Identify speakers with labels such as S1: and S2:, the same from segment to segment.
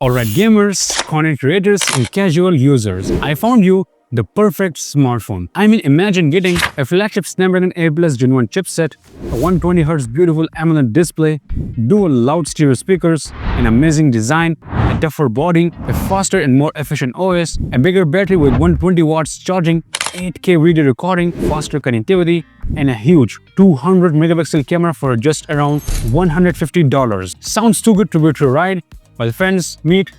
S1: Alright gamers, content creators and casual users, I found you the perfect smartphone. I mean, imagine getting a flagship Snapdragon 8 Plus Gen 1 chipset, a 120Hz beautiful AMOLED display, dual loud stereo speakers, an amazing design, a tougher body, a faster and more efficient OS, a bigger battery with 120 watts charging, 8K video recording, faster connectivity, and a huge 200 megapixel camera for just around $150. Sounds too good to be true, right? Well friends, meet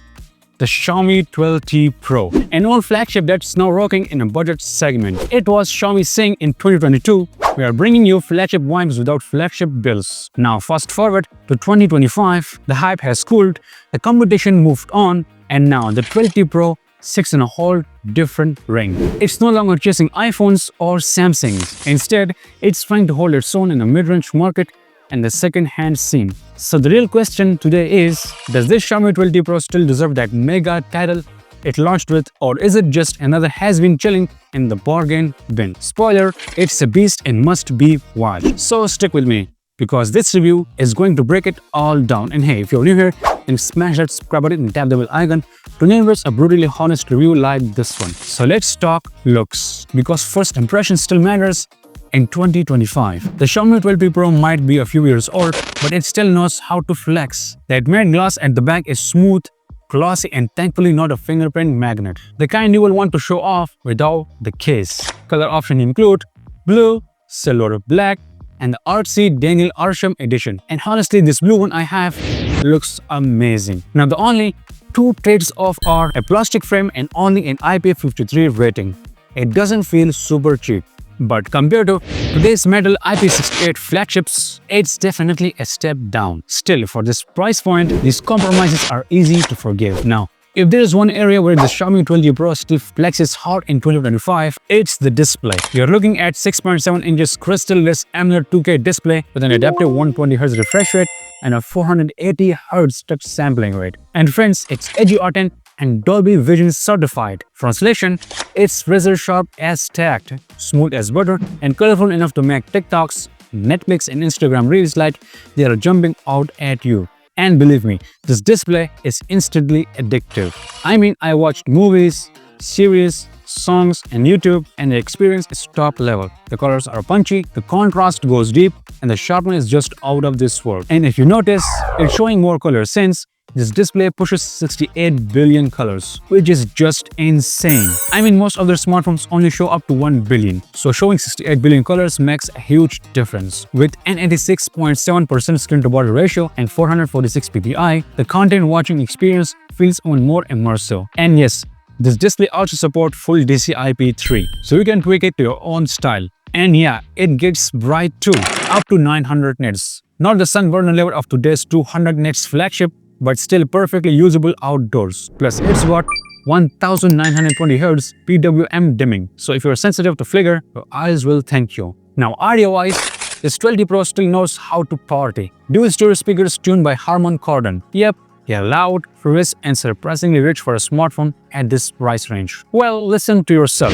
S1: the Xiaomi 12T Pro, an old flagship that's now rocking in a budget segment. It was Xiaomi saying in 2022, we are bringing you flagship vibes without flagship bills. Now fast forward to 2025, the hype has cooled, the competition moved on, and now the 12T Pro sits in a whole different ring. It's no longer chasing iPhones or Samsungs. Instead, it's trying to hold its own in a mid-range market and the second-hand scene. So the real question today is, does this Xiaomi 12T Pro still deserve that mega title it launched with, or is it just another has-been chilling in the bargain bin? Spoiler, it's a beast and must be watched. So stick with me, because this review is going to break it all down. And hey, if you're new here, then smash that subscribe button and tap the bell icon to never miss a brutally honest review like this one. So let's talk looks, because first impression still matters. In 2025, the Xiaomi 12T Pro might be a few years old, but it still knows how to flex. The matte glass at the back is smooth, glossy, and thankfully not a fingerprint magnet, the kind you will want to show off without the case. Color options include blue, silver black, and the artsy Daniel Arsham edition. And honestly, this blue one I have looks amazing. Now the only two trades off are a plastic frame and only an IP53 rating. It doesn't feel super cheap, but compared to today's metal IP68 flagships, it's definitely a step down. Still, for this price point, these compromises are easy to forgive. Now, if there is one area where the Xiaomi 12T Pro still flexes hard in 2025, it's the display. You're looking at 6.7 inches crystal-less AMOLED 2K display with an adaptive 120Hz refresh rate and a 480Hz touch sampling rate. And friends, it's edgy R10 and Dolby Vision certified. Translation, it's razor sharp as tacked, smooth as butter, and colorful enough to make TikToks, Netflix, and Instagram reels like they are jumping out at you. And believe me, this display is instantly addictive. I mean, I watched movies, series, songs, and YouTube, and the experience is top level. The colors are punchy, the contrast goes deep, and the sharpness is just out of this world. And if you notice, it's showing more colors since this display pushes 68 billion colors, which is just insane. I mean, most other smartphones only show up to 1 billion, so showing 68 billion colors makes a huge difference. With an 86.7% screen-to-body ratio and 446 ppi, the content watching experience feels even more immersive. And yes, this display also supports full DCI-P3, so you can tweak it to your own style. And yeah, it gets bright too, up to 900 nits. Not the sunburn level of today's 200 nits flagship, but still perfectly usable outdoors. Plus, it's got 1920 Hz PWM dimming, so if you're sensitive to flicker, your eyes will thank you. Now, audio-wise, this 12T Pro still knows how to party. Dual stereo speakers tuned by Harman Kardon. Yep, they're loud, crisp, and surprisingly rich for a smartphone at this price range. Well, listen to yourself.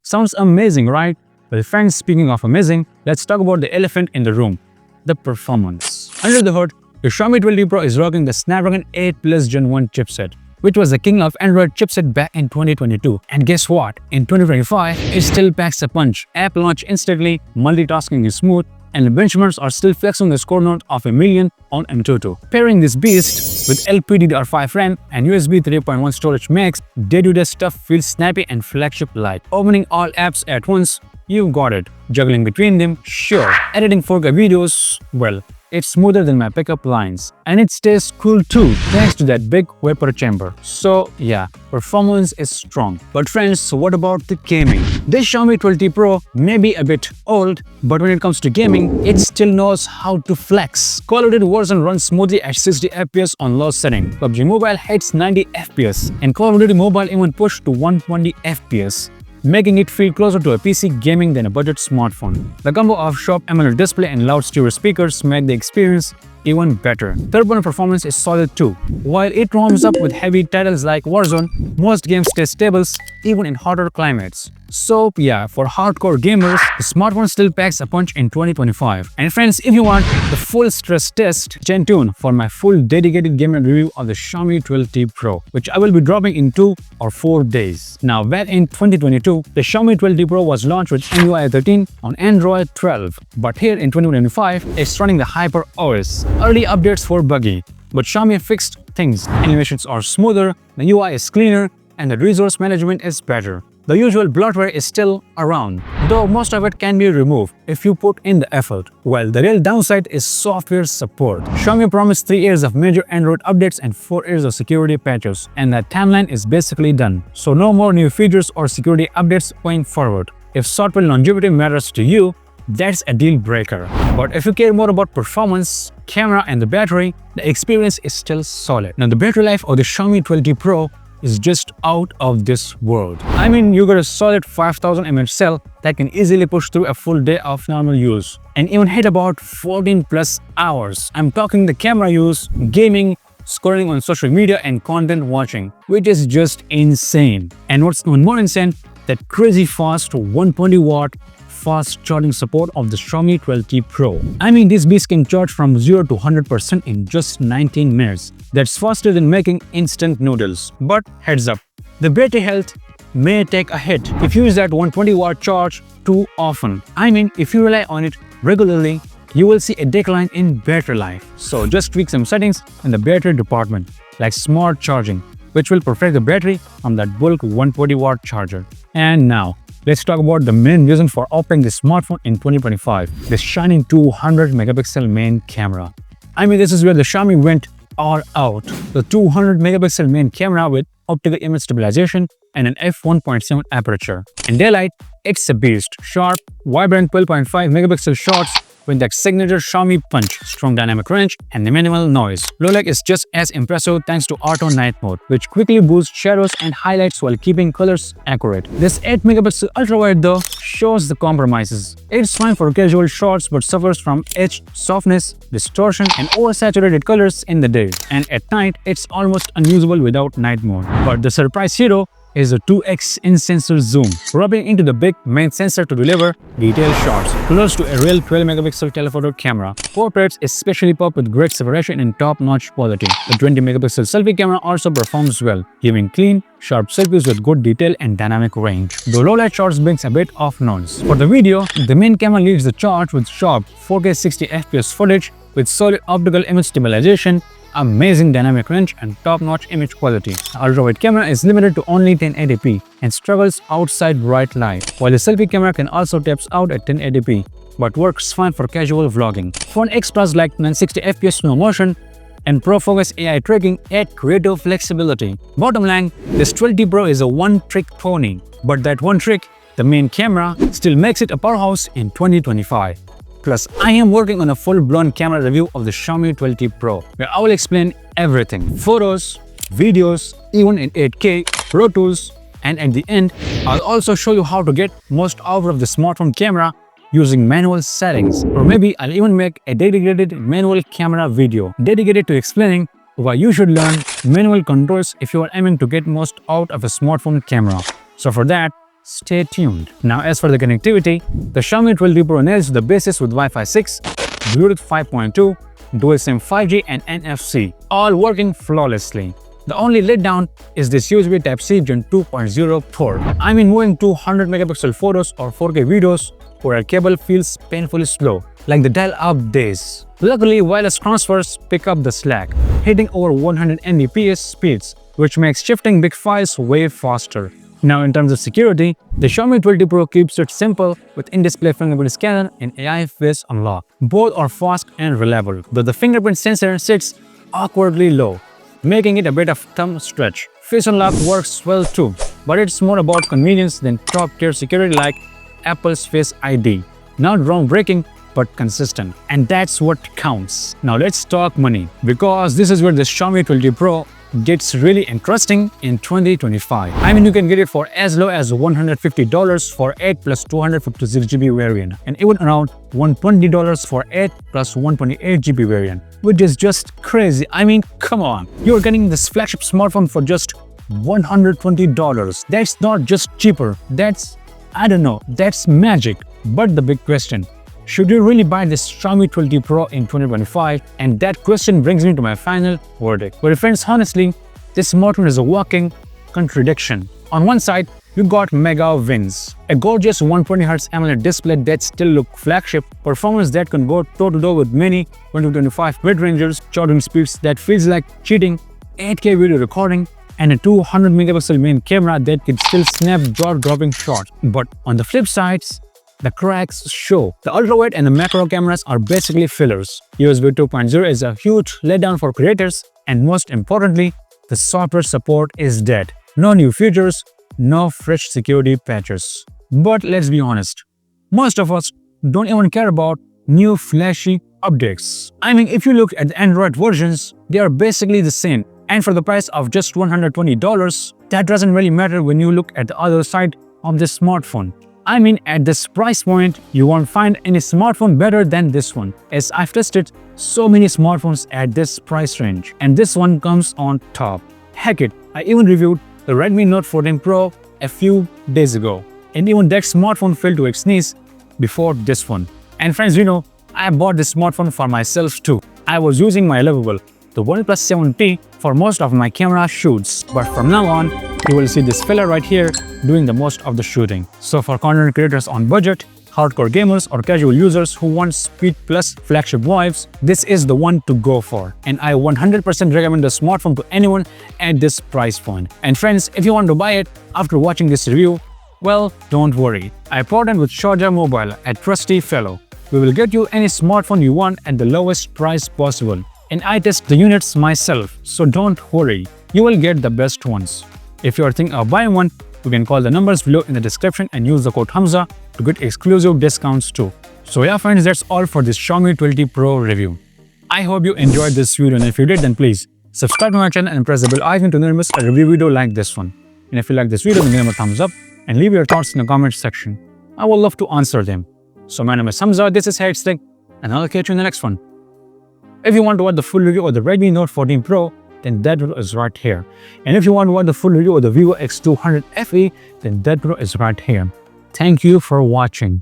S1: Sounds amazing, right? Well friends, speaking of amazing, let's talk about the elephant in the room, the performance. Under the hood, the Xiaomi 12T Pro is rocking the Snapdragon 8 Plus Gen 1 chipset, which was the king of Android chipset back in 2022. And guess what? In 2025, it still packs a punch. App launch instantly, multitasking is smooth, and the benchmarks are still flexing the score note of 1 million on Antutu. Pairing this beast with LPDDR5 RAM and USB 3.1 storage makes day-to-day stuff feel snappy and flagship-like. Opening all apps at once, you've got it. Juggling between them, sure. Editing 4K videos, well, it's smoother than my pickup lines. And it stays cool too, thanks to that big vapor chamber. So yeah, performance is strong. But friends, so what about the gaming? This Xiaomi 12T Pro may be a bit old, but when it comes to gaming, it still knows how to flex. Call of Duty Warzone runs smoothly at 60 FPS on low setting. PUBG Mobile hits 90 FPS, and Call of Duty Mobile even pushed to 120 FPS. Making it feel closer to a PC gaming than a budget smartphone. The combo of sharp AMOLED display and loud stereo speakers make the experience even better. Third-party performance is solid too. While it warms up with heavy titles like Warzone, most games stay stable even in hotter climates. So yeah, for hardcore gamers, the smartphone still packs a punch in 2025. And friends, if you want the full stress test, stay tuned for my full dedicated gaming review of the Xiaomi 12T Pro, which I will be dropping in 2 or 4 days. Now, back in 2022, the Xiaomi 12T Pro was launched with MIUI 13 on Android 12. But here in 2025, it's running the Hyper OS. Early updates were buggy, but Xiaomi fixed things. Animations are smoother, the UI is cleaner, and the resource management is better. The usual bloatware is still around, though most of it can be removed if you put in the effort. Well, the real downside is software support. Xiaomi promised 3 years of major Android updates and 4 years of security patches, and that timeline is basically done. So no more new features or security updates going forward. If software longevity matters to you, that's a deal breaker. But if you care more about performance, camera and the battery, the experience is still solid. Now the battery life of the Xiaomi 12T Pro is just out of this world. I mean, you got a solid 5000 mAh cell that can easily push through a full day of normal use and even hit about 14 plus hours. I'm talking the camera use, gaming, scrolling on social media and content watching, which is just insane. And what's even more insane, that crazy fast 120 watt fast charging support of the Xiaomi 12T Pro. I mean, this beast can charge from 0 to 100% in just 19 minutes. That's faster than making instant noodles. But heads up, the battery health may take a hit if you use that 120 watt charge too often. I mean, if you rely on it regularly, you will see a decline in battery life. So just tweak some settings in the battery department, like smart charging, which will perfect the battery from that bulk 120 watt charger. And now, let's talk about the main reason for opting this smartphone in 2025, the shining 200 megapixel main camera. I mean, this is where the Xiaomi went all out. The 200 megapixel main camera with optical image stabilization and an f1.7 aperture. In daylight, it's a beast. Sharp, vibrant 12.5 megapixel shots with that signature Xiaomi punch, strong dynamic range, and the minimal noise. Low light is just as impressive thanks to auto night mode, which quickly boosts shadows and highlights while keeping colors accurate. This 8 megapixel ultrawide though shows the compromises. It's fine for casual shots but suffers from edge softness, distortion, and oversaturated colors in the day. And at night, it's almost unusable without night mode. But the surprise hero is a 2x in-sensor zoom, rubbing into the big main sensor to deliver detailed shots, close to a real 12 megapixel telephoto camera. Portraits especially pop with great separation and top-notch quality. The 20 megapixel selfie camera also performs well, giving clean, sharp selfies with good detail and dynamic range. The low-light shots brings a bit of noise. For the video, the main camera leads the charge with sharp 4K 60 FPS footage with solid optical image stabilization, amazing dynamic range and top-notch image quality. The ultra-wide camera is limited to only 1080p and struggles outside bright light, while the selfie camera can also taps out at 1080p but works fine for casual vlogging. Phone extras like 960fps slow motion and ProFocus AI tracking add creative flexibility. Bottom line, this 12T Pro is a one-trick pony, but that one trick, the main camera, still makes it a powerhouse in 2025. Plus, I am working on a full-blown camera review of the Xiaomi 12T Pro, where I will explain everything. Photos, videos, even in 8K, Pro Tools, and at the end, I'll also show you how to get most out of the smartphone camera using manual settings. Or maybe I'll even make a dedicated manual camera video dedicated to explaining why you should learn manual controls if you are aiming to get most out of a smartphone camera. So for that, stay tuned. Now, as for the connectivity, the Xiaomi 12T Pro nails the basis with Wi-Fi 6, Bluetooth 5.2, dual SIM 5G and NFC, all working flawlessly. The only letdown is this USB Type-C Gen 2.0 port. I mean, moving 200 megapixel photos or 4K videos where a cable feels painfully slow, like the dial-up days. Luckily, wireless transfers pick up the slack, hitting over 100 Mbps speeds, which makes shifting big files way faster. Now in terms of security, the Xiaomi 12T Pro keeps it simple with in-display fingerprint scanner and AI face unlock. Both are fast and reliable, though the fingerprint sensor sits awkwardly low, making it a bit of thumb stretch. Face unlock works well too, but it's more about convenience than top-tier security like Apple's Face ID. Not groundbreaking, but consistent. And that's what counts. Now let's talk money, because this is where the Xiaomi 12T Pro gets really interesting in 2025. I mean, you can get it for as low as $150 for 8 plus 256GB variant, and even around $120 for 8 plus 128GB variant, which is just crazy. I mean, come on. You're getting this flagship smartphone for just $120. That's not just cheaper. That's, I don't know, that's magic. But the big question, should you really buy this Xiaomi 12T Pro in 2025? And that question brings me to my final verdict. But friends, honestly, this smartphone is a walking contradiction. On one side, you got mega wins. A gorgeous 120Hz AMOLED display that still look flagship, performance that can go toe-to-toe with many 2025 mid-rangers, charging speeds that feels like cheating, 8K video recording, and a 200 megapixel main camera that can still snap jaw-dropping shots. But on the flip sides, the cracks show. The ultra-wide and the macro cameras are basically fillers. USB 2.0 is a huge letdown for creators, and most importantly, the software support is dead. No new features, no fresh security patches. But let's be honest, most of us don't even care about new flashy updates. I mean, if you look at the Android versions, they are basically the same. And for the price of just $120, that doesn't really matter when you look at the other side of this smartphone. I mean, at this price point, you won't find any smartphone better than this one, as I've tested so many smartphones at this price range, and this one comes on top. Heck it, I even reviewed the Redmi Note 14 Pro a few days ago, and even that smartphone fell to its knees before this one. And friends, you know, I bought this smartphone for myself too. I was using my lovable, the OnePlus 7T, for most of my camera shoots, but from now on, you will see this fella right here doing the most of the shooting. So for content creators on budget, hardcore gamers, or casual users who want speed plus flagship vibes, this is the one to go for. And I 100% recommend the smartphone to anyone at this price point. And friends, if you want to buy it after watching this review, well, don't worry. I partnered with Sharjah Mobile, a trusty fellow. We will get you any smartphone you want at the lowest price possible. And I test the units myself, so don't worry. You will get the best ones. If you are thinking of buying one, you can call the numbers below in the description and use the code Hamza to get exclusive discounts too. So yeah friends, that's all for this Xiaomi 12T Pro review. I hope you enjoyed this video, and if you did, then please subscribe to my channel and press the bell icon to never miss a review video like this one. And if you like this video, then give it a thumbs up and leave your thoughts in the comment section. I would love to answer them. So my name is Hamza, this is Sher, and I'll catch you in the next one. If you want to watch the full review of the Redmi Note 14 Pro, then that video is right here. And if you want to watch the full review of the Vivo X200 FE, then that video is right here. Thank you for watching.